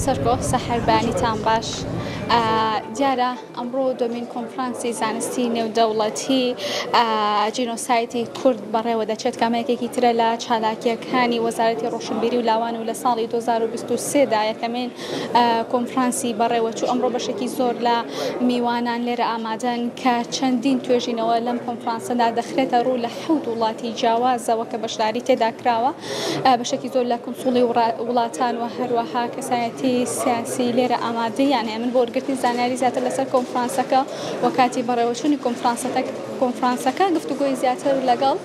سەرکۆ سەحەربانیتان باش. دیارە ئەمڕۆ دومین کۆنفرانسی زانستی نێودەوڵەتی جینۆسایدی کورد بەڕێوە دەچێت کامەیەکێکی ترە لە چالاکیەکانی وەزارەتی ڕۆشنبیری و لاوان و لە ساڵی 2023 دا یەکەمین کۆنفرانسی بەڕێوە چوو. ئەمڕۆ بەشێکی زۆر لە میوانان لێرە ئامادەن کە چەندین توێژینەوە لەم کۆنفرانسەدا دەخرێتە ڕوو لە 7 وڵاتی جیاوازەوە کە بەشداری تێدا کراوە. بەشێکی زۆر لە کونسوڵی وڵاتان و هەروەها کەسایەتی سیاسی لێرە ئامادەیان هەیە. من بۆ وەرگرتنی زانیاری زیاتر لەسەر کۆنفرانسەکە و کاتی بەڕێوەچوونی کۆنفرانسەکە گفتوگۆی زیاتر لەگەڵ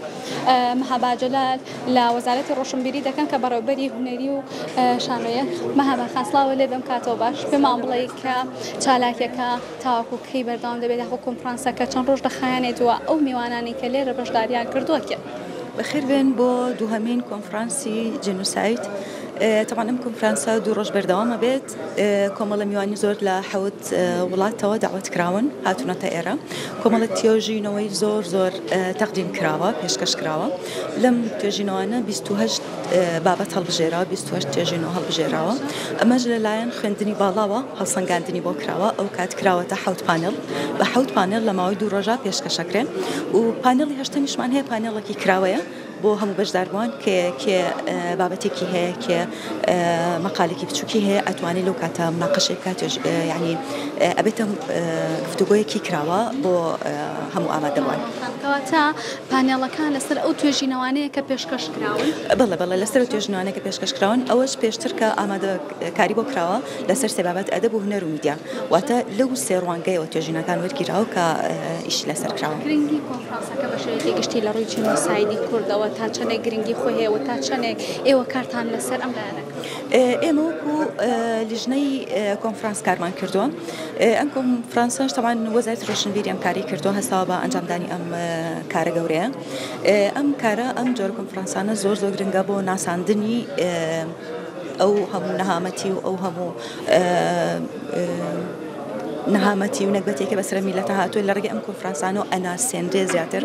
مەهابا جەلال لە وەزارەتی ڕۆشنبیری دەکەن کە بەڕێوەبەری هونەری و شانۆیە. مەهابا خان سڵاوە لێ بێم کاتەوە باش. پێمان بڵێ کە چالاکیەکە تاوەکو کەی بەردەوام دەبێت یاخۆ کۆنفرانسەکە چەند ڕۆژ دەخایەنێتەوە ئەو میوانانی کە لێرە بەشداریان کردووە کێ؟ بخير بين بو دوهمين كونفرانسي جينوسايد. طبعا ام كونفرانسا دو روج بردوام بيت كومالا ميواني زور لحوت ولات توا دعوت كراون هاتونا تائرة كومالا تيوجينوي زور تقديم كراوا بيشكش كراوا لم تيوجينوانا بيستوهج بابت هالبجيرا بيستوهج تيوجينو هالبجيراوا اما جلالاين خندني بالاوا هالصنقاندني بو كراوا او كات كراوا تحوت بانل بحوت بانل لما دو روجا بيشكش كرين و بانل هشتنيش من هي بانل كي كراوية بۆ هەموو بەشداربووان کە بابەتێکی هەیە کە مەقالێکی بچووکی هەیە ئەتوانێت لەو کاتە مناقەشەی بکات یعنی ئەبێتە گفتوگۆیەکی کراوە بۆ هەموو ئامادەبووان. کەواتە پانێڵەکان لەسەر ئەو توێژینەوانەیە کە پێشکەش کراون؟ بەڵێ لەسەر توێژینەوانەیە کە پێشکەش کراون ئەوەش پێشتر کە ئامادەکاری بۆ کراوە لەسەر سێ بابەت ئەدەب و هونەر و میدیا واتە لەو سێ ڕوانگەیەوە توێژینەکان وەرگیراوە کە ئیشی لەسەر کراون. گرنگی کۆنفرانسەکە بە شێوەیەکی گشتی لە ڕووی جینۆسایدی کوردەوە تا چەندێک گرنگی خۆی هەیە و تا چەندێک ئێوە کارتان لەسەر ئەم لایەنەکە؟ ئێمە وەکو لیژنەی کۆنفرانس کارمان کردووە. ئەم کۆنفرانسەش تەمان وەزارەتی ڕۆشنبیری ئەم کاری کردووە هەستاوە بە ئەنجامدانی ئەم کارە گەورەیە. ئەم کارە ئەم جۆرە کۆنفرانسانە زۆر گرنگە بۆ ناساندنی ئەو هەموو نەهامەتی و ئەو هەموو نەهامەتی و نەکبەتێکە بەسەر میلەتە هاتووە لە ڕێگەی ئەم کۆنفرانسانە و ئەناسێنرێ زیاتر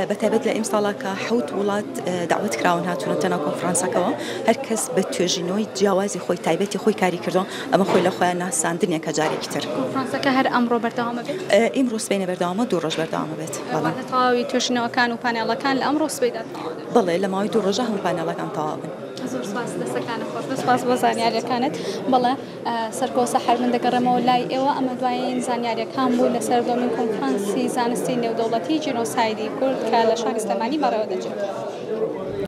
بەتایبەت لە ئیمساڵا کە 7 وڵات داوەت کراون هاتوونەتە ناو کۆنفرانسەکەەوە هەر کەس بە توێژینەوەی جیاوازی خۆی تایبەتی خۆی کاری کردووە ئەمە خۆی لە خۆیان ناساندنیەکە جارێکی تر. کۆنفرانسەکە هەر ئەمڕۆ بەردەوامە بێت؟ ئیمڕۆ سبەینە بەردەوامە 2 ڕۆژ بەردەوامە بێت. تەواوی توێژینەوەکان و پانێڵەکان لە ئەمڕۆ سبەیدا تەواو دەبێت؟ بەڵێ لە ماوەی 2 ڕۆژە هەموو پانێڵەکان تەواو بن. زۆر سپاس دەستەکانە خۆش سپاس بۆ زانیاریەکانت. بەڵێ سەرکۆ سەحەر من دەگەڕێمەوە لای ئێوە ئەمە دوایین زانیاریەکان بوو لەسەر دومین کۆنفرانسی زانستی نێودەوڵەتی جینۆسایدی کورد کە لە شاری سلێمانی بەڕێوە دەچێت.